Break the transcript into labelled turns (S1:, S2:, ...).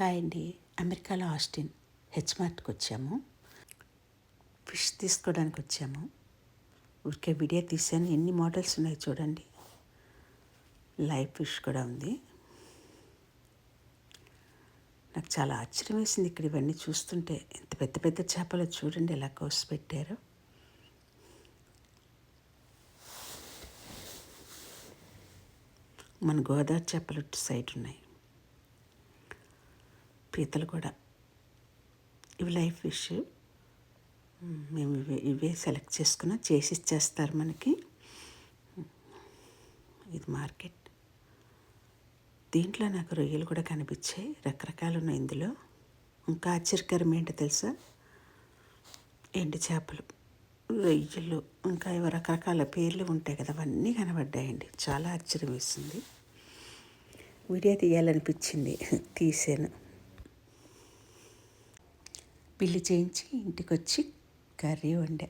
S1: Hi అండి. అమెరికాలో Austin హెచ్మార్ట్కి వచ్చాము. ఫిష్ తీసుకోవడానికి వచ్చాము. ఊరికే వీడియో తీసాను. ఎన్ని మోడల్స్ ఉన్నాయి చూడండి. లైవ్ ఫిష్ కూడా ఉంది. నాకు చాలా ఆశ్చర్యం వేసింది ఇక్కడ ఇవన్నీ చూస్తుంటే. ఎంత పెద్ద పెద్ద చేపలు చూడండి ఎలా కోసి పెట్టారో. మన గోదావరి చేపలు సైడ్ ఉన్నాయి. పీతలు కూడా. ఇవి లైవ్ ఫిష్. మేము ఇవే సెలెక్ట్ చేసుకున్నా చేసి ఇచ్చేస్తారు మనకి. ఇది మార్కెట్. దీంట్లో నాకు రొయ్యలు కూడా కనిపించాయి. రకరకాలు ఉన్నాయి ఇందులో. ఇంకా ఆశ్చర్యకరం ఏంటో తెలుసా, ఎండు చేపలు, రొయ్యలు, ఇంకా ఇవి రకరకాల పేర్లు ఉంటాయి కదా, అవన్నీ కనబడ్డాయండి. చాలా ఆశ్చర్యం వేసింది. వీడియో తీయాలనిపించింది, తీసాను. బిల్లు చేయించి ఇంటికి వచ్చి కర్రీ వండా.